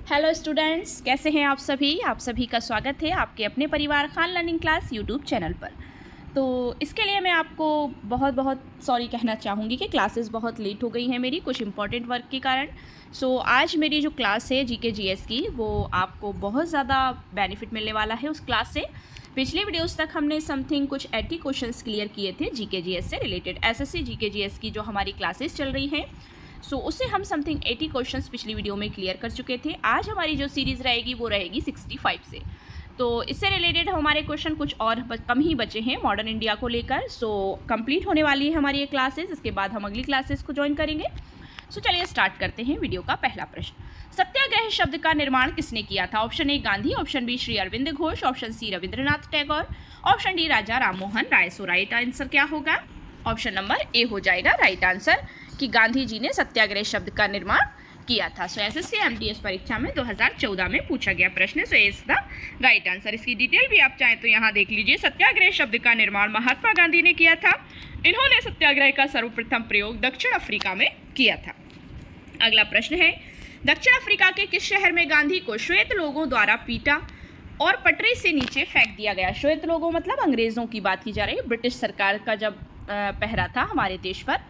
Hello students, कैसे हैं आप सभी का स्वागत है आपके अपने परिवार Khan learning class YouTube channel पर। तो इसके लिए मैं आपको बहुत बहुत सॉरी कहना चाहूँगी कि क्लासेस बहुत लेट हो गई हैं मेरी कुछ इंपॉर्टेंट वर्क के कारण। सो आज मेरी जो क्लास है जीके जीएस की, वो आपको बहुत ज़्यादा बेनिफिट मिलने वाला है उस क्लास से। पिछले वीडियोस तक हमने समथिंग कुछ 80 क्वेश्चंस क्लियर किए थे जीके जीएस से रिलेटेड, एसएससी जीके जीएस की जो हमारी क्लासेस चल रही हैं। सो उससे हम समथिंग 80 क्वेश्चंस पिछली वीडियो में क्लियर कर चुके थे। आज हमारी जो सीरीज़ रहेगी वो रहेगी 65 से। तो इससे रिलेटेड हमारे क्वेश्चन कुछ और कम ही बचे हैं मॉडर्न इंडिया को लेकर। सो कंप्लीट होने वाली है हमारी ये क्लासेस, इसके बाद हम अगली क्लासेस को ज्वाइन करेंगे। सो चलिए स्टार्ट करते हैं वीडियो का पहला प्रश्न। सत्याग्रह शब्द का निर्माण किसने किया था? Option A Gandhi, option B Shri Aurobindo Ghosh, option C Rabindranath Tagore, option D Raja Rammohan Roy. So right answer क्या होगा? ऑप्शन नंबर ए हो जाएगा राइट आंसर कि गांधी जी ने सत्याग्रह शब्द का निर्माण किया था। सो एसएससी एमटीएस परीक्षा में 2014 में पूछा गया प्रश्न। सो इज द राइट आंसर। इसकी डिटेल भी आप चाहें तो यहाँ देख लीजिए। सत्याग्रह शब्द का निर्माण महात्मा गांधी ने किया था। इन्होंने सत्याग्रह का सर्वप्रथम प्रयोग दक्षिण अफ्रीका में किया था। अगला प्रश्न है, दक्षिण अफ्रीका के किस शहर में गांधी को श्वेत लोगों द्वारा पीटा और पटरी से नीचे फेंक दिया गया? श्वेत लोगों मतलब अंग्रेजों की बात की जा रही है। ब्रिटिश सरकार का जब पहरा था हमारे देश पर,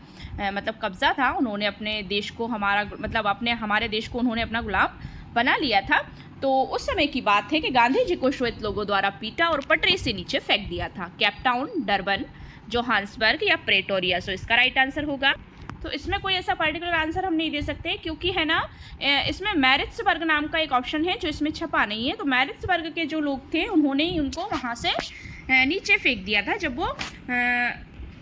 मतलब कब्जा था, उन्होंने अपने देश को हमारे देश को उन्होंने अपना गुलाम बना लिया था। तो उस समय की बात है कि गांधी जी को श्वेत लोगों द्वारा पीटा और पटरी से नीचे फेंक दिया था। केप टाउन, डरबन, जोहान्सबर्ग या प्रेटोरिया। सो इसका राइट आंसर होगा। तो इसमें कोई ऐसा पर्टिकुलर आंसर हम नहीं दे सकते क्योंकि है ना, इसमें मैरिट्सबर्ग नाम का एक ऑप्शन है जो इसमें छपा नहीं है। तो मैरिट्सबर्ग के जो लोग थे उन्होंने ही उनको वहाँ से नीचे फेंक दिया था जब वो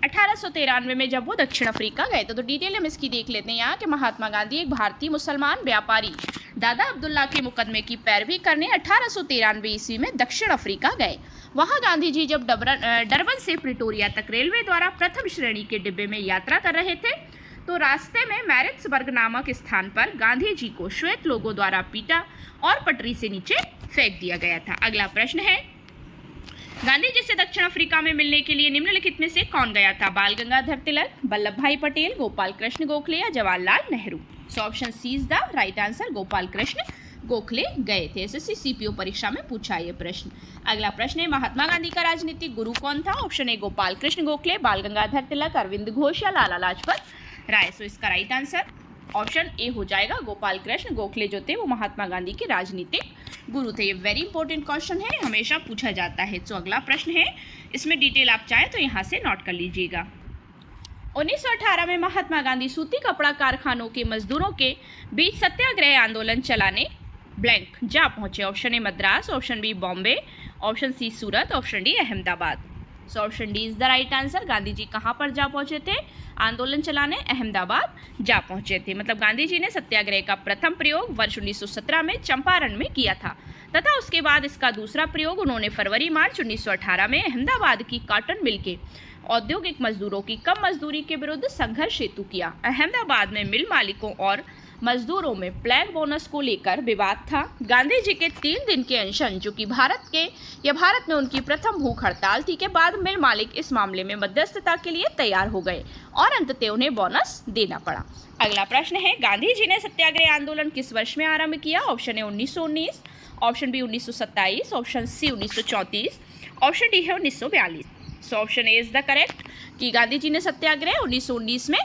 1893 में जब वो दक्षिण अफ्रीका गए। तो डिटेल हम इसकी देख लेते हैं यहाँ कि महात्मा गांधी एक भारतीय मुसलमान व्यापारी दादा अब्दुल्ला के मुकदमे की पैरवी करने 1893 ईस्वी में दक्षिण अफ्रीका गए। वहाँ गांधी जी जब डरबन से प्रिटोरिया तक रेलवे द्वारा प्रथम श्रेणी के डिब्बे में यात्रा कर रहे थे तो रास्ते में मैरिट्सबर्ग नामक स्थान पर गांधी जी को श्वेत लोगों द्वारा पीटा और पटरी से नीचे फेंक दिया गया था। अगला प्रश्न है, गांधी जी से दक्षिण अफ्रीका में मिलने के लिए निम्नलिखित में से कौन गया था? बाल गंगाधर तिलक, वल्लभ भाई पटेल, गोपाल कृष्ण गोखले या Jawaharlal Nehru. So option C is the right answer. Gopal Krishna Gokhale गए थे। एसएससी सीपीओ परीक्षा में पूछा ये प्रश्न। अगला प्रश्न है, महात्मा गांधी का राजनीतिक गुरु कौन था? ऑप्शन ए गोपाल कृष्ण गोखले, बाल गंगाधर तिलक, अरविंद घोष या लाला लाजपत राय। सो इसका राइट आंसर ऑप्शन ए हो जाएगा। गोपाल कृष्ण गोखले जो थे वो महात्मा गांधी के राजनीतिक गुरु थे। ये वेरी इंपॉर्टेंट क्वेश्चन है, हमेशा पूछा जाता है। तो अगला प्रश्न है, इसमें डिटेल आप चाहें तो यहाँ से नोट कर लीजिएगा। 1918 में महात्मा गांधी सूती कपड़ा कारखानों के मजदूरों के बीच सत्याग्रह आंदोलन चलाने ब्लैंक जा पहुंचे। Option A Madras, option B Bombay, option C Surat, option D Ahmedabad. So option D is the right answer. Gandhi ji कहाँ पर जा पहुंचे थे? आंदोलन चलाने अहमदाबाद जा पहुंचे थे। मतलब गांधी जी ने सत्याग्रह का प्रथम प्रयोग वर्ष 1917 में चंपारण में किया था तथा उसके बाद इसका दूसरा प्रयोग उन्होंने फरवरी मार्च 1918 में अहमदाबाद की कॉटन मिल के औद्योगिक मजदूरों की कम मजदूरी के विरुद्ध संघर्ष हेतु किया। अहमदाबाद में मिल मालिकों और मजदूरों में प्लैग बोनस को लेकर विवाद था। गांधी जी के 3 दिन के अनशन जो कि भारत में उनकी प्रथम भूख हड़ताल थी के बाद मिल मालिक इस मामले में मध्यस्थता के लिए तैयार हो गए और अंततः उन्हें बोनस देना पड़ा। अगला प्रश्न है, गांधी जी ने सत्याग्रह आंदोलन किस वर्ष में आरंभ किया? Option A 1919, option B 1927, option C 1934, option D है 1942। So option A is the correct कि गांधी जी ने सत्याग्रह 1919 में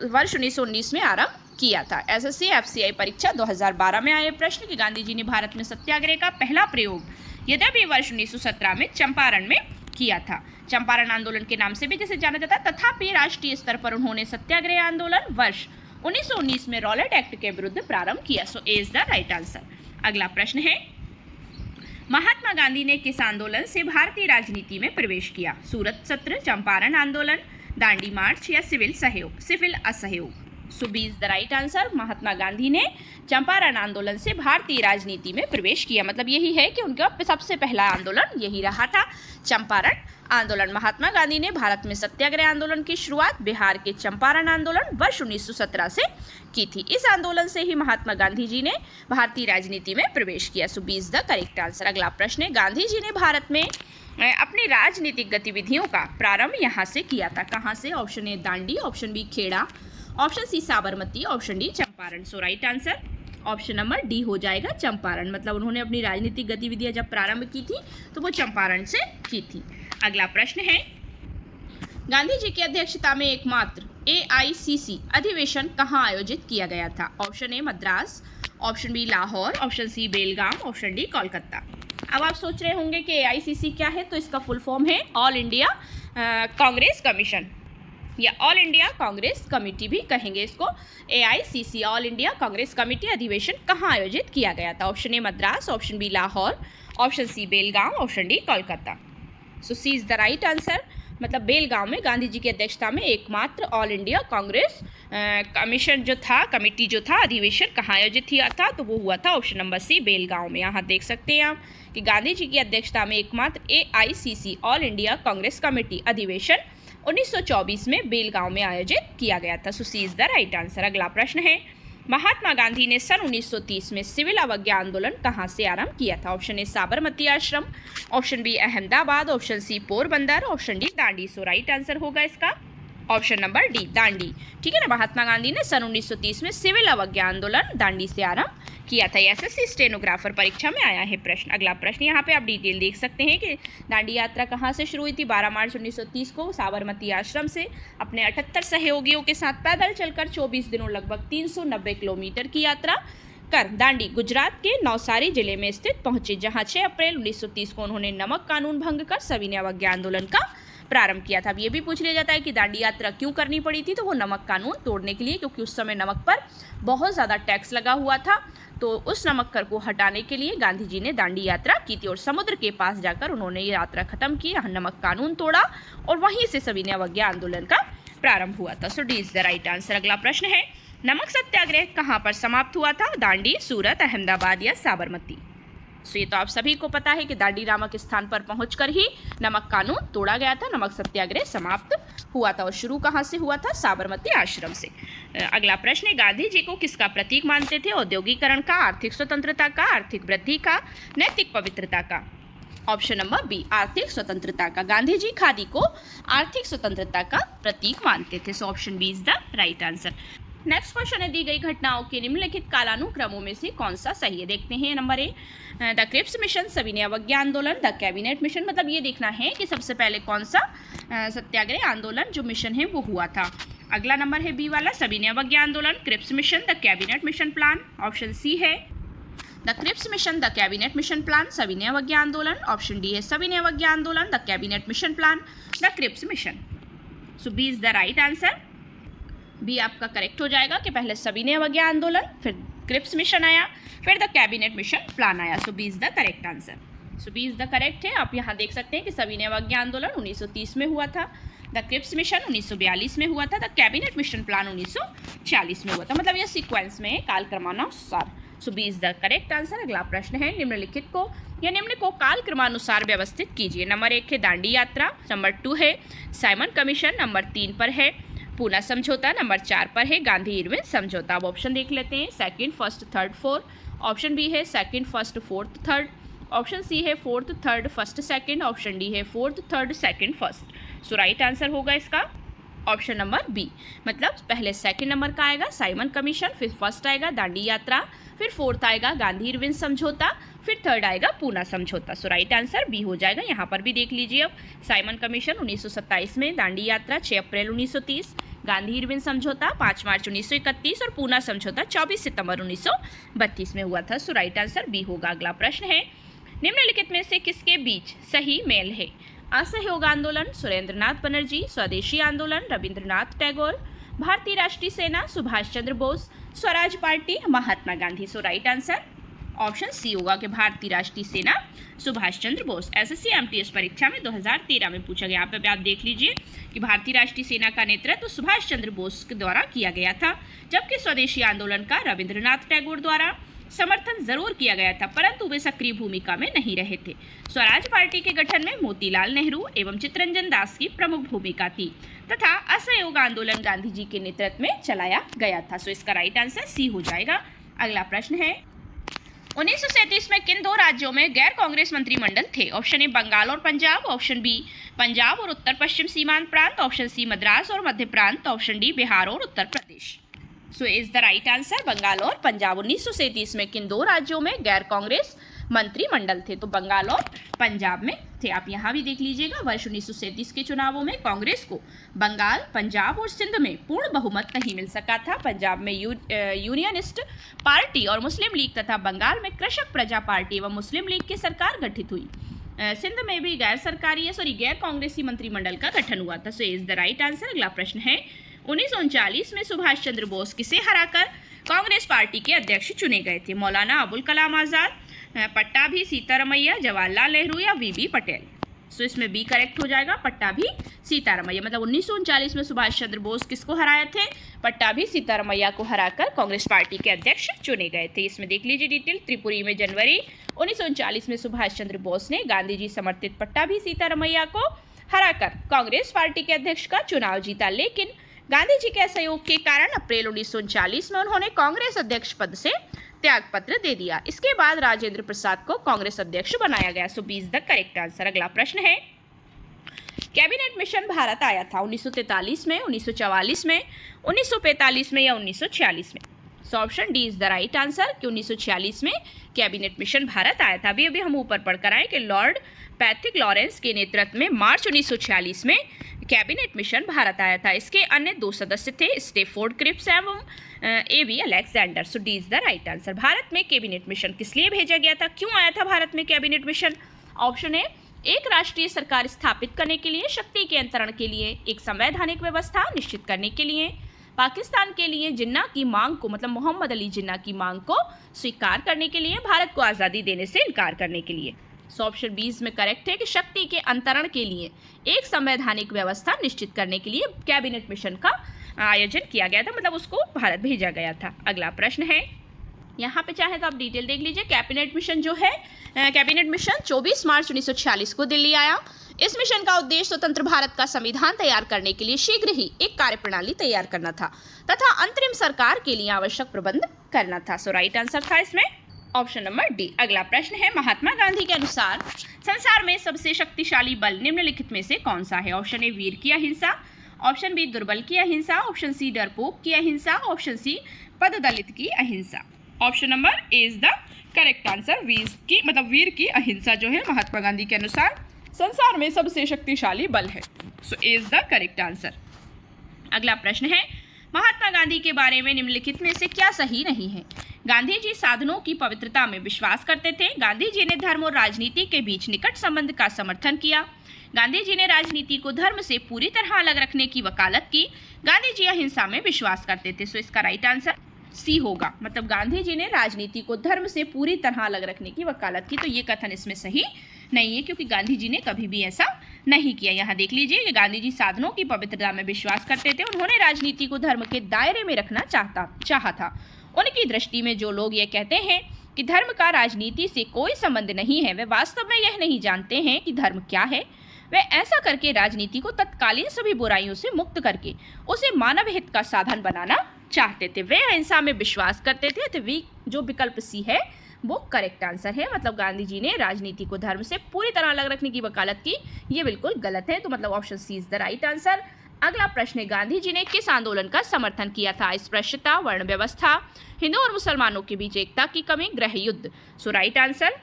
वर्ष 1919 में आरंभ किया था। एसएससी एफसीआई परीक्षा 2012 में आए प्रश्न कि गांधी जी ने भारत में सत्याग्रह का पहला प्रयोग यद्यपि वर्ष 1917 में चंपारण में किया था। चंपारण आंदोलन के नाम से भी जैसे जाना जाता है, तथापि राष्ट्रीय स्तर पर उन्होंने सत्याग्रह आंदोलन वर्ष 1919 में रॉलेट एक्ट के विरुद्ध प्रारंभ किया। सो A is the right answer. अगला प्रश्न है, महात्मा गांधी ने किस आंदोलन से भारतीय राजनीति में प्रवेश किया? सूरत सत्र, चंपारण आंदोलन, दांडी मार्च या सिविल असहयोग। So B is the right answer. Mahatma Gandhi ने चंपारण आंदोलन से भारतीय राजनीति में प्रवेश किया। मतलब यही है कि उनका सबसे पहला आंदोलन यही रहा था, चंपारण आंदोलन। महात्मा गांधी ने भारत में सत्याग्रह आंदोलन की शुरुआत बिहार के चंपारण आंदोलन वर्ष 1917 से की थी। इस आंदोलन से ही महात्मा गांधी जी ने भारतीय राजनीति में प्रवेश किया। So B is the correct answer. अगला प्रश्न है, गांधी जी ने भारत में अपनी राजनीतिक गतिविधियों का प्रारंभ यहाँ से किया था। कहाँ से? Option A Dandi, option B Kheda, option C Sabarmati, option D Champaran. So right answer option number D हो जाएगा चंपारण, मतलब उन्होंने अपनी राजनीतिक गतिविधियां जब प्रारंभ की थी तो वो चंपारण से की थी। अगला प्रश्न है, गांधी जी की अध्यक्षता में एकमात्र AICC अधिवेशन कहाँ आयोजित किया गया था? Option A Madras, option B Lahore, option C Belgaum, option D Kolkata. अब आप सोच रहे होंगे कि AICC क्या है, तो इसका फुल फॉर्म है ऑल इंडिया कांग्रेस कमीशन या ऑल इंडिया कांग्रेस कमेटी भी कहेंगे इसको। AICC all India Congress committee अधिवेशन कहाँ आयोजित किया गया था? Option A Madras, option B Lahore, option C Belgaum, option D Kolkata. So C is the right answer, मतलब बेलगांव में गांधी जी की अध्यक्षता में एकमात्र ऑल इंडिया कांग्रेस कमीशन जो था, कमेटी जो था, अधिवेशन कहाँ आयोजित किया था? तो वो हुआ था ऑप्शन नंबर सी बेलगांव में। यहाँ देख सकते हैं आप कि गांधी जी की अध्यक्षता में एकमात्र AICC all India Congress committee अधिवेशन 1924 में बेलगांव में आयोजित किया गया था। So C is the right answer. अगला प्रश्न है, महात्मा गांधी ने सन 1930 में सिविल अवज्ञा आंदोलन कहाँ से आरंभ किया था? Option A Sabarmati Ashram, option B Ahmedabad, option C Porbandar, option D Dandi. So right answer होगा इसका ऑप्शन नंबर डी दांडी। ठीक है ना, महात्मा गांधी ने सन 1930 में सिविल अवज्ञा आंदोलन दांडी से आरंभ किया था। SSC स्टेनोग्राफर परीक्षा में आया है प्रश्न। अगला प्रश्न, यहाँ पे आप डिटेल देख सकते हैं कि दांडी यात्रा कहाँ से शुरू हुई थी? 12 मार्च 1930 को साबरमती आश्रम से अपने 78 सहयोगियों के साथ पैदल चलकर 24 दिनों लगभग 390 किलोमीटर की यात्रा कर दांडी गुजरात के नवसारी जिले में स्थित पहुंचे, जहां 6 अप्रैल 1930 को उन्होंने नमक कानून भंग कर सविनय अवज्ञा आंदोलन का प्रारंभ किया था। अब ये भी पूछ लिया जाता है कि दांडी यात्रा क्यों करनी पड़ी थी? तो वो नमक कानून तोड़ने के लिए, क्योंकि उस समय नमक पर बहुत ज़्यादा टैक्स लगा हुआ था, तो उस नमक कर को हटाने के लिए गांधी जी ने दांडी यात्रा की थी और समुद्र के पास जाकर उन्होंने ये यात्रा खत्म की, नमक कानून तोड़ा और वहीं से सविनय अवज्ञा आंदोलन का प्रारंभ हुआ था। So D is the right answer. अगला प्रश्न है, नमक सत्याग्रह कहाँ पर समाप्त हुआ था? दांडी, सूरत, अहमदाबाद या साबरमती? सो ये तो आप सभी को पता है कि दांडी नामक स्थान पर पहुंचकर ही नमक कानून तोड़ा गया था, नमक सत्याग्रह समाप्त हुआ था और शुरू कहाँ से हुआ था? साबरमती आश्रम से। अगला प्रश्न है, गांधी जी को किसका प्रतीक मानते थे? औद्योगिकरण का, आर्थिक स्वतंत्रता का, आर्थिक वृद्धि का, नैतिक पवित्रता का? ऑप्शन नंबर बी आर्थिक स्वतंत्रता का। गांधी जी खादी को आर्थिक स्वतंत्रता का प्रतीक मानते थे। So option B is the right answer. Next question है, दी गई घटनाओं के निम्नलिखित कालानुक्रमों में से कौन सा सही है? देखते हैं। Number A, the Cripps mission, सविनय अवज्ञा आंदोलन, द कैबिनेट मिशन। मतलब ये देखना है कि सबसे पहले कौन सा सत्याग्रह आंदोलन जो मिशन है वो हुआ था। अगला नंबर है बी वाला, सविनय अवज्ञा आंदोलन, Cripps mission, the cabinet mission plan. Option C है the Cripps mission, the cabinet mission plan, सविनय अवज्ञा आंदोलन। ऑप्शन डी है सविनय अवज्ञा आंदोलन, the cabinet mission plan, the Cripps mission. So B is the right answer. B आपका correct हो जाएगा कि पहले सविनय अवज्ञा आंदोलन, फिर क्रिप्स मिशन आया, फिर द कैबिनेट मिशन प्लान आया। So B is the correct answer. So B is the correct है। आप यहाँ देख सकते हैं कि सविनय अवज्ञा आंदोलन 1930 में हुआ था, द क्रिप्स मिशन 1942 में हुआ था, द कैबिनेट मिशन प्लान 1946 में हुआ था। मतलब ये सीक्वेंस में कालक्रमानुसार। So B is the correct answer. अगला प्रश्न है, निम्नलिखित को या निम्न को कालक्रमानुसार व्यवस्थित कीजिए। नंबर 1 है दांडी यात्रा, नंबर 2 है साइमन कमीशन, नंबर 3 पर है पूना समझौता, नंबर 4 पर है गांधी इरविन समझौता। अब ऑप्शन देख लेते हैं, second, first, third, fourth. Option B है second, first, fourth, third. Option C है fourth, third, first, second. Option D है fourth, third, second, first. So right answer होगा इसका ऑप्शन नंबर बी। मतलब पहले सेकंड नंबर का आएगा साइमन कमीशन, फिर फर्स्ट आएगा दांडी यात्रा, फिर फोर्थ आएगा गांधी इरविन समझौता, फिर थर्ड आएगा पूना समझौता। सो राइट आंसर बी हो जाएगा। यहाँ पर भी देख लीजिए, अब साइमन कमीशन 1927 में, दांडी यात्रा 6 अप्रैल 1930, गांधी इरविन समझौता 5 मार्च 1931 और पूना समझौता 24 सितंबर 1932 में हुआ था। सो राइट आंसर बी होगा। अगला प्रश्न है, निम्नलिखित में से किसके बीच सही मेल है? असहयोग आंदोलन, सुरेंद्रनाथ बनर्जी, स्वदेशी आंदोलन, रविंद्रनाथ टैगोर, भारतीय राष्ट्रीय सेना, सुभाष चंद्र बोस, स्वराज पार्टी, महात्मा गांधी। सो राइट आंसर ऑप्शन सी होगा कि भारतीय राष्ट्रीय सेना, सुभाष चंद्र बोस। SSC MTS परीक्षा में 2013 में पूछा गया। यहाँ पे आप देख लीजिए कि भारतीय राष्ट्रीय सेना का नेतृत्व तो सुभाष चंद्र बोस के द्वारा किया गया था, जबकि स्वदेशी आंदोलन का रविंद्रनाथ टैगोर द्वारा समर्थन जरूर किया गया था, परंतु वे सक्रिय भूमिका में नहीं रहे थे। स्वराज पार्टी के गठन में मोतीलाल नेहरू एवं चित्तरंजन दास की प्रमुख भूमिका थी तथा असहयोग आंदोलन गांधी जी के नेतृत्व में चलाया गया था। सो इसका राइट आंसर सी हो जाएगा। अगला प्रश्न है, 1937 में किन 2 राज्यों में गैर कांग्रेस मंत्रिमंडल थे? ऑप्शन ए बंगाल और पंजाब, ऑप्शन बी पंजाब और उत्तर पश्चिम सीमांत प्रांत, ऑप्शन सी मद्रास और मध्य प्रांत, ऑप्शन डी बिहार और Uttar Pradesh. So is the right answer Bengal और पंजाब। 1937 में किन दो राज्यों में गैर कांग्रेस मंत्रिमंडल थे? तो बंगाल और पंजाब में थे। आप यहाँ भी देख लीजिएगा, वर्ष 1937 के चुनावों में कांग्रेस को बंगाल, पंजाब और सिंध में पूर्ण बहुमत नहीं मिल सका था। पंजाब में यूनियनिस्ट पार्टी और मुस्लिम लीग तथा बंगाल में कृषक प्रजा पार्टी एवं मुस्लिम लीग की सरकार गठित हुई। सिंध में भी गैर कांग्रेसी मंत्रिमंडल का गठन हुआ था। सो इज द राइट आंसर। अगला प्रश्न है 1939 में सुभाष चंद्र बोस किसे हराकर कांग्रेस पार्टी के अध्यक्ष चुने गए थे? मौलाना अबुल कलाम आजाद, पट्टाभी सीतारमैया, जवाहरलाल नेहरू या वीबी पटेल? सो इसमें बी करेक्ट हो जाएगा, पट्टाभी सीतारमैया। मतलब 1939 में सुभाष चंद्र बोस किसको हराए थे? पट्टाभी सीतारमैया को हराकर कांग्रेस पार्टी के अध्यक्ष चुने गए थे। इसमें देख लीजिए डिटेल। त्रिपुरी में जनवरी 1939 में सुभाष चंद्र बोस ने गांधी जी समर्थित पट्टाभी सीतारमैया को हराकर कांग्रेस पार्टी के अध्यक्ष का चुनाव जीता, लेकिन गांधी जी के असहयोग के कारण अप्रैल 1939 में उन्होंने कांग्रेस अध्यक्ष पद से त्यागपत्र दे दिया। इसके बाद राजेंद्र प्रसाद को कांग्रेस अध्यक्ष बनाया गया। So B is the correct answer. अगला प्रश्न है कैबिनेट मिशन भारत आया था 1943 में, 1944 में, 1945 में या 1946 में? सो option D is the right answer कि 1946 में कैबिनेट मिशन भारत आया था। अभी हम ऊपर पढ़कर आए कि लॉर्ड पैट्रिक लॉरेंस के नेतृत्व में मार्च 1946 में कैबिनेट मिशन भारत आया था। इसके अन्य दो सदस्य थे स्टेफोर्ड क्रिप्स एवं A V Alexander. So D is the right answer. Bharat में कैबिनेट मिशन किस लिए भेजा गया था? क्यों आया था भारत में कैबिनेट मिशन? ऑप्शन ए, एक राष्ट्रीय सरकार स्थापित करने के लिए, शक्ति के अंतरण के लिए, एक संवैधानिक व्यवस्था निश्चित करने के लिए, पाकिस्तान के लिए जिन्ना की मांग को, मतलब मोहम्मद अली जिन्ना की मांग को स्वीकार करने के लिए, भारत को आज़ादी देने से इनकार करने के लिए। सो ऑप्शन 20 में करेक्ट है कि शक्ति के अंतरण के लिए, एक संवैधानिक व्यवस्था निश्चित करने के लिए कैबिनेट मिशन का आयोजन किया गया था, मतलब उसको भारत भेजा गया था। अगला प्रश्न है, यहाँ पे चाहे तो आप डिटेल देख लीजिए। कैबिनेट मिशन जो है, कैबिनेट मिशन 24 मार्च 1946 को दिल्ली आया। इस मिशन का उद्देश्य स्वतंत्र भारत का संविधान तैयार करने के लिए शीघ्र ही एक कार्यप्रणाली तैयार करना था तथा अंतरिम सरकार के लिए आवश्यक प्रबंध करना था। सो राइट आंसर था इसमें ऑप्शन नंबर डी। अगला प्रश्न है, महात्मा गांधी के अनुसार संसार में सबसे शक्तिशाली बल निम्नलिखित में से कौन सा है? ऑप्शन ए वीर की अहिंसा, ऑप्शन बी दुर्बल की अहिंसा, ऑप्शन सी डरपोक की अहिंसा, ऑप्शन सी पददलित की अहिंसा। Option number A is the correct answer. वीर की अहिंसा जो है महात्मा गांधी के अनुसार संसार में सबसे शक्तिशाली बल है। सो A is the correct answer. अगला प्रश्न है, महात्मा गांधी के बारे में निम्नलिखित में से क्या सही नहीं है? गांधी जी साधनों की पवित्रता में विश्वास करते थे। गांधी जी ने धर्म और राजनीति के बीच निकट संबंध का समर्थन किया। गांधी जी ने राजनीति को धर्म से पूरी तरह अलग रखने की वकालत की। गांधी जी अहिंसा में विश्वास करते थे। सो इसका राइट आंसर सी होगा, मतलब गांधी जी ने राजनीति को धर्म से पूरी तरह अलग रखने की वकालत की। तो ये कथन इसमें सही नहीं है, क्योंकि गांधी जी ने कभी भी ऐसा नहीं किया। यहाँ देख लीजिए कि गांधी जी साधनों की पवित्रता में विश्वास करते थे। उन्होंने राजनीति को धर्म के दायरे में रखना चाहा था। उनकी दृष्टि में जो लोग ये कहते हैं कि धर्म का राजनीति से कोई संबंध नहीं है, वे वास्तव में यह नहीं जानते हैं कि धर्म क्या है। वे ऐसा करके राजनीति को तत्कालीन सभी बुराइयों से मुक्त करके उसे मानव हित का साधन बनाना चाहते थे। वे अहिंसा में विश्वास करते थे। तो वी जो विकल्प सी है वो करेक्ट आंसर है। मतलब गांधी जी ने राजनीति को धर्म से पूरी तरह अलग रखने की वकालत की, ये बिल्कुल गलत है। तो मतलब option C is the right answer. अगला प्रश्न है, गांधी जी ने किस आंदोलन का समर्थन किया था? अस्पृश्यता, वर्ण व्यवस्था, हिंदू और मुसलमानों के बीच एकता की कमी, गृह युद्ध। सो राइट आंसर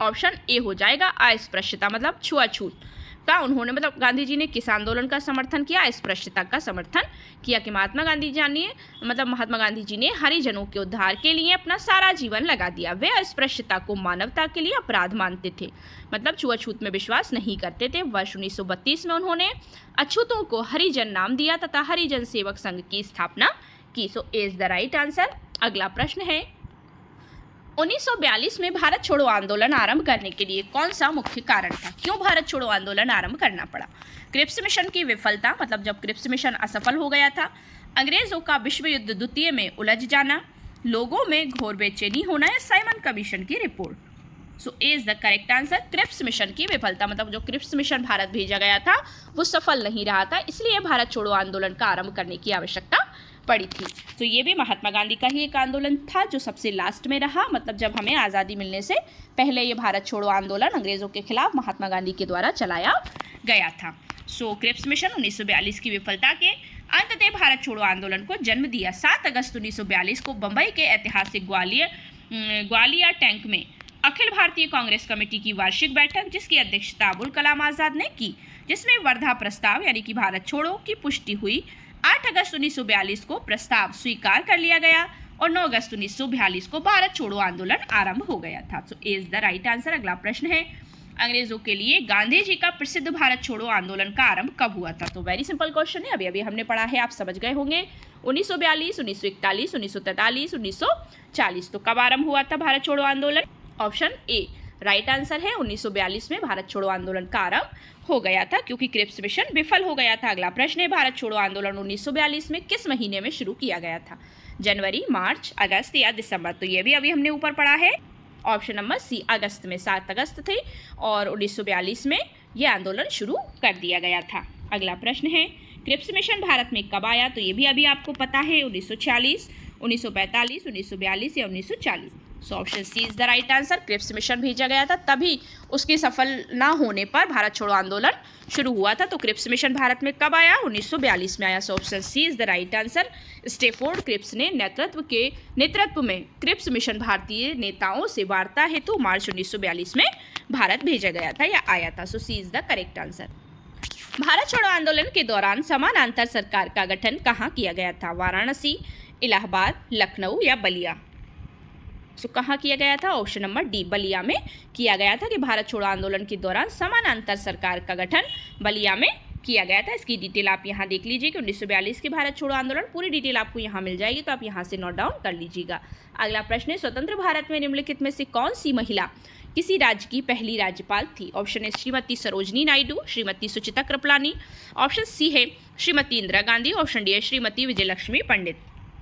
ऑप्शन ए हो जाएगा, अस्पृश्यता मतलब छुआछूत का उन्होंने, मतलब गांधी जी ने किस आंदोलन का समर्थन किया? अस्पृश्यता का समर्थन किया। कि महात्मा गांधी जी ने हरिजनों के उद्धार के लिए अपना सारा जीवन लगा दिया। वे अस्पृश्यता को मानवता के लिए अपराध मानते थे, मतलब छुआछूत में विश्वास नहीं करते थे। वर्ष 1932 में उन्होंने अछूतों को हरिजन नाम दिया तथा हरिजन सेवक संघ की स्थापना की। सो A is the right answer. अगला प्रश्न है, 1942 में भारत छोड़ो आंदोलन आरंभ करने के लिए कौन सा मुख्य कारण था? क्यों भारत छोड़ो आंदोलन आरंभ करना पड़ा? क्रिप्स मिशन की विफलता, मतलब जब क्रिप्स मिशन असफल हो गया था, अंग्रेजों का विश्व युद्ध द्वितीय में उलझ जाना, लोगों में घोर बेचैनी होना या साइमन कमीशन की report. So A is the correct answer. Cripps mission की विफलता, मतलब जो क्रिप्स मिशन भारत भेजा गया था वो सफल नहीं रहा था, इसलिए भारत छोड़ो आंदोलन का आरंभ करने की आवश्यकता पड़ी थी। तो ये भी महात्मा गांधी का ही एक आंदोलन था जो सबसे लास्ट में रहा, मतलब जब हमें आज़ादी मिलने से पहले ये भारत छोड़ो आंदोलन अंग्रेज़ों के खिलाफ महात्मा गांधी के द्वारा चलाया गया था। सो क्रिप्स मिशन 1942 की विफलता के अंततः भारत छोड़ो आंदोलन को जन्म दिया। 7 अगस्त 1942 को बंबई के ऐतिहासिक ग्वालियर टैंक में अखिल भारतीय कांग्रेस कमेटी की वार्षिक बैठक, जिसकी अध्यक्षता अबुल कलाम आजाद ने की, जिसमें वर्धा प्रस्ताव यानी कि भारत छोड़ो की पुष्टि हुई। 8 अगस्त 1942 को प्रस्ताव स्वीकार कर लिया गया और 9 अगस्त 1942 को भारत छोड़ो आंदोलन आरंभ हो गया था। सो इज द राइट आंसर। अगला प्रश्न है, अंग्रेजों के लिए गांधी जी का प्रसिद्ध भारत छोड़ो आंदोलन का आरंभ कब हुआ था? तो वेरी सिंपल क्वेश्चन है, अभी अभी हमने पढ़ा है, आप समझ गए होंगे। 1942, 1941, 1943, 1940। तो कब आरंभ हुआ था भारत छोड़ो आंदोलन? ऑप्शन ए राइट आंसर है। 1942 में भारत छोड़ो आंदोलन का आरंभ हो गया था, क्योंकि क्रिप्स मिशन विफल हो गया था। अगला प्रश्न है, भारत छोड़ो आंदोलन 1942 में किस महीने में शुरू किया गया था? जनवरी, मार्च, अगस्त या दिसंबर? तो ये भी अभी हमने ऊपर पढ़ा है। ऑप्शन नंबर सी अगस्त में, 7 अगस्त थे और 1942 में यह आंदोलन शुरू कर दिया गया था। अगला प्रश्न है, क्रिप्स मिशन भारत में कब आया? तो ये भी अभी आपको पता है, 1946, 1945, 1942 या 1940। So option C is the right answer. Cripps mission भेजा गया था, तभी उसकी सफल ना होने पर भारत छोड़ो आंदोलन शुरू हुआ था। तो क्रिप्स मिशन भारत में कब आया? 1942 में आया। So option C is the right answer. Stafford Cripps ने नेतृत्व में क्रिप्स मिशन भारतीय नेताओं से वार्ता हेतु मार्च 1942 में भारत भेजा गया था या आया था। So C is the correct answer. Bharat छोड़ो आंदोलन के दौरान समानांतर सरकार का गठन कहाँ किया गया था? वाराणसी, इलाहाबाद, लखनऊ या बलिया? सो कहाँ किया गया था? ऑप्शन नंबर डी बलिया में किया गया था कि भारत छोड़ो आंदोलन के दौरान समानांतर सरकार का गठन बलिया में किया गया था। इसकी डिटेल आप यहाँ देख लीजिए कि 1942 के भारत छोड़ो आंदोलन, पूरी डिटेल आपको यहाँ मिल जाएगी, तो आप यहाँ से नोट डाउन कर लीजिएगा। अगला प्रश्न है, स्वतंत्र भारत में निम्नलिखित में से कौन सी महिला किसी राज्य की पहली राज्यपाल थी? ऑप्शन है श्रीमती सरोजनी नायडू, श्रीमती सुचिता कृपलानी, ऑप्शन सी है श्रीमती इंदिरा गांधी, ऑप्शन डी है Shrimati Vijayalakshmi Pandit.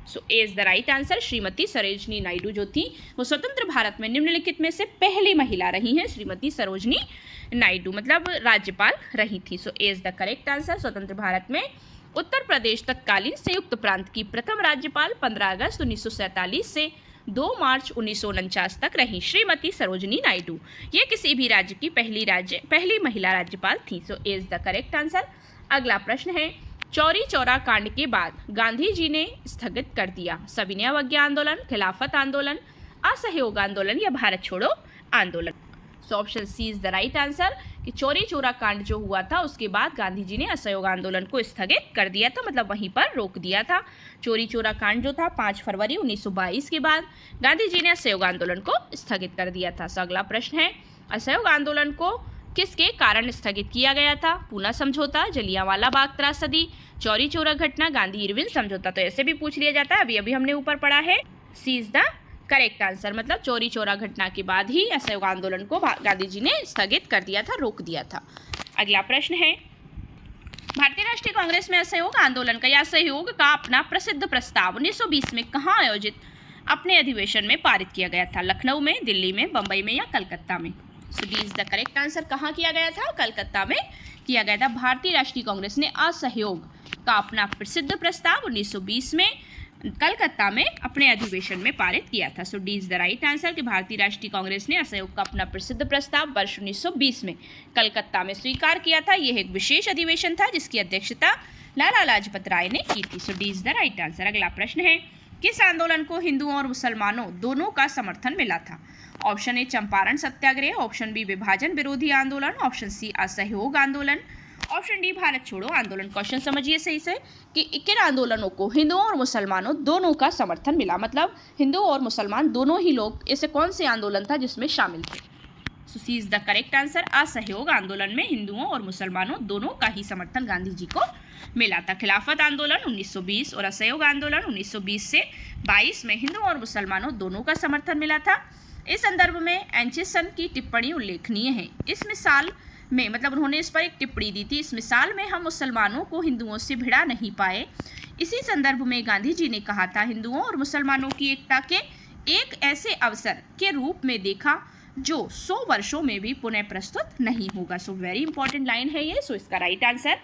So A is the right answer. Shrimati Sarojini Naidu जो थी वो स्वतंत्र भारत में निम्नलिखित में से पहली महिला रही हैं। श्रीमती सरोजनी नायडू मतलब राज्यपाल रही थी। सो A is the correct answer. स्वतंत्र भारत में उत्तर प्रदेश तत्कालीन संयुक्त प्रांत की प्रथम राज्यपाल 15 अगस्त 1947 से 2 मार्च 1949 तक रही श्रीमती सरोजनी नायडू। ये किसी भी राज्य की पहली महिला राज्यपाल थी। सो A is the correct answer. अगला प्रश्न है, चौरी चौरा कांड के बाद गांधी जी ने स्थगित कर दिया सविनय अवज्ञा आंदोलन, खिलाफत आंदोलन, असहयोग आंदोलन या भारत छोड़ो आंदोलन? So option C is the right answer कि चौरी चौरा कांड जो हुआ था उसके बाद गांधी जी ने असहयोग आंदोलन को स्थगित कर दिया था, मतलब वहीं पर रोक दिया था। चौरी चौरा कांड जो था 5 फरवरी 1922 के बाद गांधी जी ने असहयोग आंदोलन को स्थगित कर दिया था। सो अगला प्रश्न है, असहयोग आंदोलन को किसके कारण स्थगित किया गया था? पूना समझौता, जलियांवाला बाग त्रासदी, चौरी चौरा घटना, गांधी इरविन समझौता? तो ऐसे भी पूछ लिया जाता है, अभी अभी हमने ऊपर पढ़ा है। सी इज द करेक्ट आंसर, मतलब चौरी चौरा घटना के बाद ही असहयोग आंदोलन को गांधी जी ने स्थगित कर दिया था, रोक दिया था। अगला प्रश्न है, भारतीय राष्ट्रीय कांग्रेस में असहयोग आंदोलन का या सहयोग का अपना प्रसिद्ध प्रस्ताव 1920 में कहाँ आयोजित अपने अधिवेशन में पारित किया गया था? लखनऊ में, दिल्ली में, बंबई में या कलकत्ता में? So D is the correct answer. कहाँ किया गया था? कलकत्ता में किया गया था। भारतीय राष्ट्रीय कांग्रेस ने असहयोग का अपना प्रसिद्ध प्रस्ताव 1920 में कलकत्ता में अपने अधिवेशन में पारित किया था। So D is the right answer कि भारतीय राष्ट्रीय कांग्रेस ने असहयोग का अपना प्रसिद्ध प्रस्ताव वर्ष 1920 में कलकत्ता में स्वीकार किया था। यह एक विशेष अधिवेशन था जिसकी अध्यक्षता लाला लाजपत राय ने की थी। So D is the right answer. अगला प्रश्न है, किस आंदोलन को हिंदुओं और मुसलमानों दोनों का समर्थन मिला था? Option A Champaran Satyagraha, option B विभाजन विरोधी आंदोलन, ऑप्शन सी असहयोग आंदोलन, ऑप्शन डी भारत छोड़ो आंदोलन। क्वेश्चन समझिए सही से कि किन आंदोलनों को हिंदुओं और मुसलमानों दोनों का समर्थन मिला, मतलब हिंदू और मुसलमान दोनों ही लोग, ऐसे कौन से आंदोलन था जिसमें शामिल थे? सो C is the correct answer. असहयोग आंदोलन में हिंदुओं और मुसलमानों दोनों का ही समर्थन गांधी जी को मिला था। खिलाफत आंदोलन 1920 और असहयोग आंदोलन 1920 से 22 में हिंदुओं और मुसलमानों दोनों का समर्थन मिला था। इस संदर्भ में एंचिसन की टिप्पणी उल्लेखनीय है। इस मिसाल में, मतलब उन्होंने इस पर एक टिप्पणी दी थी, इस मिसाल में हम मुसलमानों को हिंदुओं से भिड़ा नहीं पाए। इसी संदर्भ में गांधी जी ने कहा था, हिंदुओं और मुसलमानों की एकता के एक ऐसे अवसर के रूप में देखा जो 100 वर्षों में भी पुनः प्रस्तुत नहीं होगा। सो वेरी इंपॉर्टेंट लाइन है ये। सो इसका राइट आंसर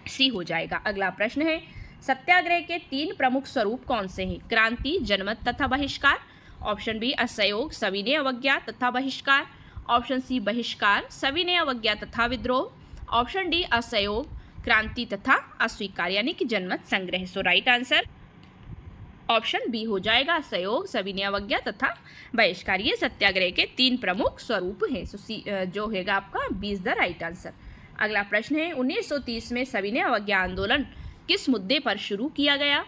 सी हो जाएगा। अगला प्रश्न है, सत्याग्रह के 3 प्रमुख स्वरूप कौन से हैं? क्रांति, जनमत तथा बहिष्कार, ऑप्शन बी असहयोग, सविनय अवज्ञा तथा बहिष्कार, ऑप्शन सी बहिष्कार, सविनय अवज्ञा तथा विद्रोह, ऑप्शन डी असहयोग, क्रांति तथा अस्वीकार यानी कि जनमत संग्रह। सो राइट आंसर ऑप्शन बी हो जाएगा, असहयोग, सविनय अवज्ञा तथा बहिष्कार। ये सत्याग्रह के 3 प्रमुख स्वरूप हैं। सो जो होगा आपका B is the right answer. अगला प्रश्न है 1930 में सविनय अवज्ञा आंदोलन किस मुद्दे पर शुरू किया गया?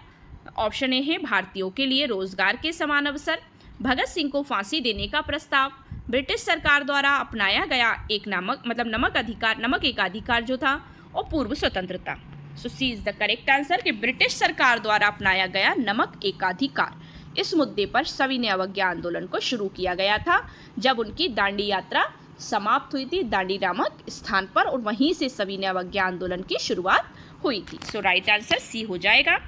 ऑप्शन ए है भारतीयों के लिए रोजगार के समान अवसर, भगत सिंह को फांसी देने का प्रस्ताव, ब्रिटिश सरकार द्वारा अपनाया गया एक नमक एकाधिकार जो था, और पूर्व स्वतंत्रता। सो C is the correct answer कि ब्रिटिश सरकार द्वारा अपनाया गया नमक एकाधिकार, इस मुद्दे पर सविनय अवज्ञा आंदोलन को शुरू किया गया था जब उनकी दांडी यात्रा समाप्त हुई थी दांडी नामक स्थान पर, और वहीं से सविनय अवज्ञा आंदोलन की शुरुआत हुई थी। सो राइट आंसर सी हो जाएगा।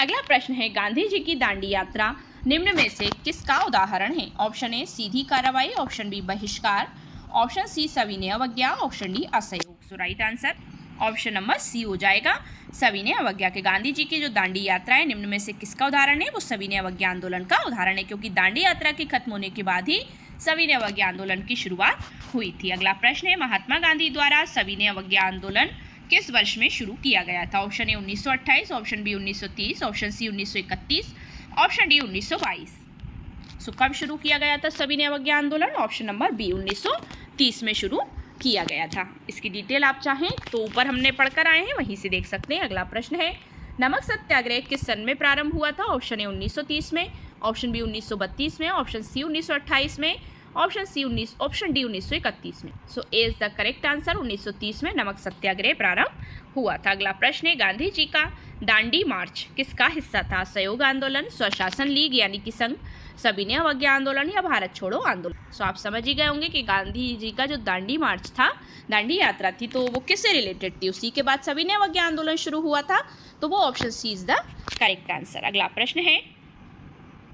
अगला प्रश्न है गांधी जी की दांडी यात्रा निम्न में से किसका उदाहरण है? ऑप्शन ए सीधी कार्रवाई, ऑप्शन बी बहिष्कार, ऑप्शन सी सविनय अवज्ञा, ऑप्शन डी असहयोग। So right answer option number C हो जाएगा, सविनय अवज्ञा के। गांधी जी की जो दांडी यात्रा है निम्न में से किसका उदाहरण है? वो सविनय अवज्ञा आंदोलन का उदाहरण है, क्योंकि दांडी यात्रा के खत्म होने के बाद ही सविनय अवज्ञा आंदोलन की शुरुआत हुई थी। अगला प्रश्न है महात्मा गांधी द्वारा सविनय अवज्ञा आंदोलन किस वर्ष में शुरू किया गया था? Option A 1928, option B 1930, option C 1931, option D 1922। So कब शुरू किया गया था सविनय अवज्ञा आंदोलन? ऑप्शन नंबर बी 1930 में शुरू किया गया था। इसकी डिटेल आप चाहें तो ऊपर हमने पढ़कर आए हैं, वहीं से देख सकते हैं। अगला प्रश्न है नमक सत्याग्रह किस सन में प्रारंभ हुआ था? ऑप्शन ए 1930 में, ऑप्शन बी 1932 में, ऑप्शन सी 1928 में, ऑप्शन डी 1931 में। सो A is the correct answer, 1930 में नमक सत्याग्रह प्रारंभ हुआ था। अगला प्रश्न है गांधी जी का दांडी मार्च किसका हिस्सा था? सहयोग आंदोलन, स्वशासन लीग यानी कि संघ, सविनय अवज्ञा आंदोलन या भारत छोड़ो आंदोलन। सो आप समझ ही गए होंगे कि गांधी जी का जो दांडी मार्च था, दांडी यात्रा थी, तो वो किससे रिलेटेड थी? उसी के बाद सविनय अवज्ञा आंदोलन शुरू हुआ था, तो वो option C is the correct answer. अगला प्रश्न है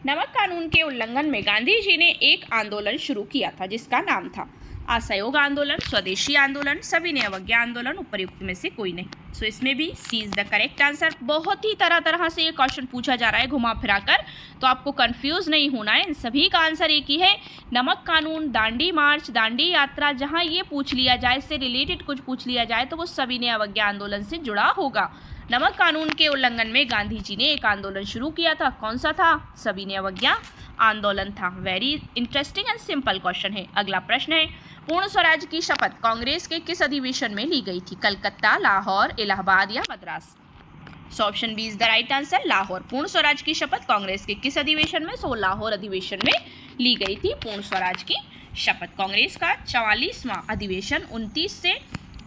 नमक कानून के उल्लंघन में गांधी जी ने एक आंदोलन शुरू किया था जिसका नाम था असहयोग आंदोलन, स्वदेशी आंदोलन, सविनय अवज्ञा आंदोलन, उपर्युक्त में से कोई नहीं। सो इसमें भी सी इज द करेक्ट आंसर। बहुत ही तरह से ये क्वेश्चन पूछा जा रहा है घुमा फिरा कर, तो आपको कंफ्यूज नहीं होना है। इन सभी का आंसर एक ही है, नमक कानून, दांडी मार्च, दांडी यात्रा, जहाँ ये पूछ लिया जाए, इससे रिलेटेड कुछ पूछ लिया जाए तो वो सविनय अवज्ञा आंदोलन से जुड़ा होगा। नमक कानून के उल्लंघन में गांधी जी ने एक आंदोलन शुरू किया था, कौन सा था? सविनय अवज्ञा आंदोलन था। Very interesting and simple question है। अगला प्रश्न है पूर्ण स्वराज की शपथ कांग्रेस के किस अधिवेशन में ली गई थी? कलकत्ता, लाहौर, इलाहाबाद या Madras? So option B is the right answer, Lahore. Purna Swaraj की शपथ कांग्रेस के किस अधिवेशन में? सो लाहौर अधिवेशन में ली गई थी पूर्ण स्वराज की शपथ। कांग्रेस का 44वां अधिवेशन 29 से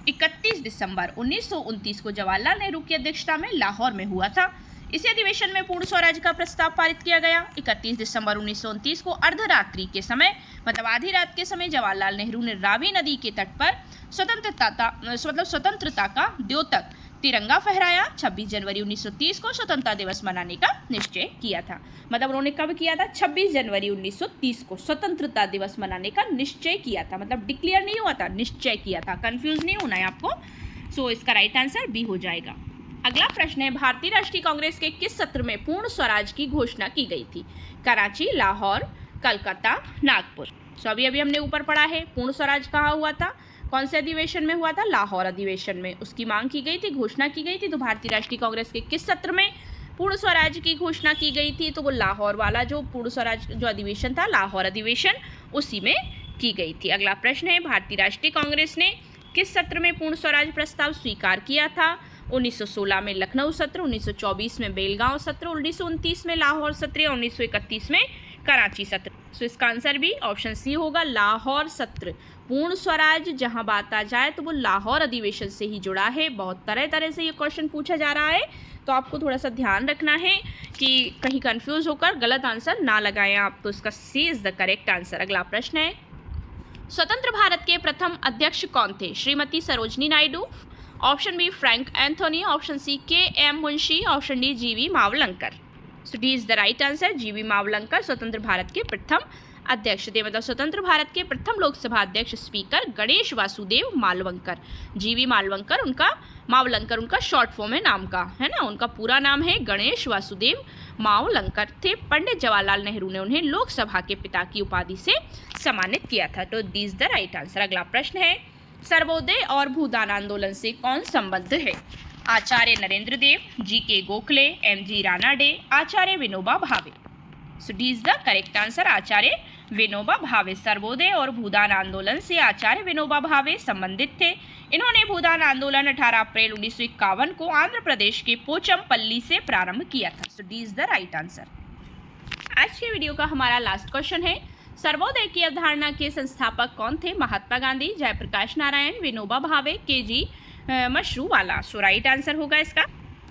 31 दिसंबर 1929 को जवाहरलाल नेहरू की अध्यक्षता में लाहौर में हुआ था। इसी अधिवेशन में पूर्ण स्वराज का प्रस्ताव पारित किया गया। 31 दिसंबर 1929 को अर्धरात्रि के समय, मतलब आधी रात के समय, जवाहरलाल नेहरू ने रावी नदी के तट पर स्वतंत्रता का द्योतक तिरंगा फहराया। 26 जनवरी 1930 को स्वतंत्रता दिवस मनाने का निश्चय किया था। मतलब उन्होंने कब किया था? 26 जनवरी 1930 को स्वतंत्रता दिवस मनाने का निश्चय किया था। मतलब डिक्लेयर नहीं हुआ था, निश्चय किया था। कंफ्यूज नहीं होना है आपको। सो इसका राइट आंसर बी हो जाएगा। अगला प्रश्न है भारतीय राष्ट्रीय कांग्रेस के किस सत्र में पूर्ण स्वराज की घोषणा की गई थी? कराची, लाहौर, कलकत्ता, नागपुर। सो अभी हमने ऊपर पढ़ा है पूर्ण स्वराज कहाँ हुआ था, कौन से अधिवेशन में हुआ था? लाहौर अधिवेशन में उसकी मांग की गई थी, घोषणा की गई थी। तो भारतीय राष्ट्रीय कांग्रेस के किस सत्र में पूर्ण स्वराज की घोषणा की गई थी? तो वो लाहौर वाला जो पूर्ण स्वराज जो अधिवेशन था, लाहौर अधिवेशन, उसी में की गई थी। अगला प्रश्न है भारतीय राष्ट्रीय कांग्रेस ने किस सत्र में पूर्ण स्वराज प्रस्ताव स्वीकार किया था? 1916 में लखनऊ सत्र, 1924 में बेलगांव सत्र, 1929 में लाहौर सत्र, 1931 में कराची सत्र। सो इसका आंसर भी ऑप्शन सी होगा, लाहौर सत्र। पूर्ण स्वराज जहां बात आ जाए तो वो लाहौर अधिवेशन से ही जुड़ा है। बहुत तरह से ये क्वेश्चन पूछा जा रहा है, तो आपको थोड़ा सा ध्यान रखना है कि कहीं कंफ्यूज होकर गलत आंसर ना लगाएं आप। तो इसका सी इज द करेक्ट आंसर। अगला प्रश्न है स्वतंत्र भारत के प्रथम अध्यक्ष कौन थे? Shrimati Sarojini Naidu, option B Frank Anthony, option C K M. Munshi, option D G V. Mavalankar. So D is the right answer, G V. Mavalankar स्वतंत्र भारत के प्रथम अध्यक्ष थे। मतलब स्वतंत्र भारत के प्रथम लोकसभा अध्यक्ष स्पीकर गणेश वासुदेव मालवंकर। जी.वी. मावलंकर उनका शॉर्ट फॉर्म है नाम का, है ना। उनका पूरा नाम है गणेश वासुदेव मावलंकर थे। पंडित जवाहरलाल नेहरू ने उन्हें लोकसभा के पिता की उपाधि से सम्मानित किया था। तो दी इज द राइट आंसर। अगला प्रश्न है सर्वोदय और भूदान आंदोलन से कौन संबद्ध है? Acharya Narendra Dev, G K. Gokhale, M G. Ranade, Acharya Vinoba Bhave. So D is the correct answer, Acharya Vinoba Bhave. Sarvodaya और भूदान आंदोलन से आचार्य विनोबा भावे संबंधित थे। इन्होंने भूदान आंदोलन 18 अप्रैल 1951 को आंध्र प्रदेश के पोचमपल्ली से प्रारंभ किया था। So D is the right answer. आज के वीडियो का हमारा लास्ट क्वेश्चन है, सर्वोदय की अवधारणा के संस्थापक कौन थे? महात्मा गांधी, जयप्रकाश नारायण, विनोबा भावे, के.जी. मशरूवाला। सो राइट आंसर होगा इसका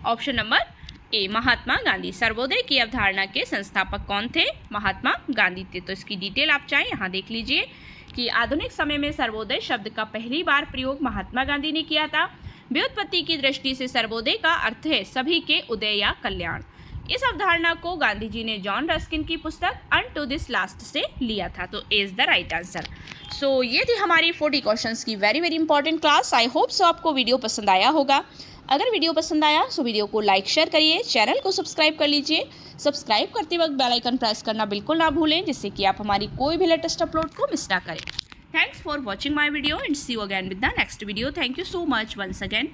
ऑप्शन नंबर ए, महात्मा गांधी। सर्वोदय की अवधारणा के संस्थापक कौन थे? महात्मा गांधी थे। तो इसकी डिटेल आप चाहें यहाँ देख लीजिए कि आधुनिक समय में सर्वोदय शब्द का पहली बार प्रयोग महात्मा गांधी ने किया था। व्युत्पत्ति की दृष्टि से सर्वोदय का अर्थ है सभी के उदय या कल्याण। इस अवधारणा को गांधी जी ने जॉन रस्किन की पुस्तक अनटू दिस लास्ट से लिया था। तो ए इज द राइट आंसर। सो ये थी हमारी 40 क्वेश्चंस की very important class. I hope so आपको वीडियो पसंद आया होगा। अगर वीडियो पसंद आया सो वीडियो को लाइक शेयर करिए, चैनल को सब्सक्राइब कर लीजिए। सब्सक्राइब करते वक्त बेल आइकन प्रेस करना बिल्कुल ना भूलें, जिससे कि आप हमारी कोई भी लेटेस्ट अपलोड को मिस ना करें। Thanks for watching my video and see you again with the next video. Thank you so much once again.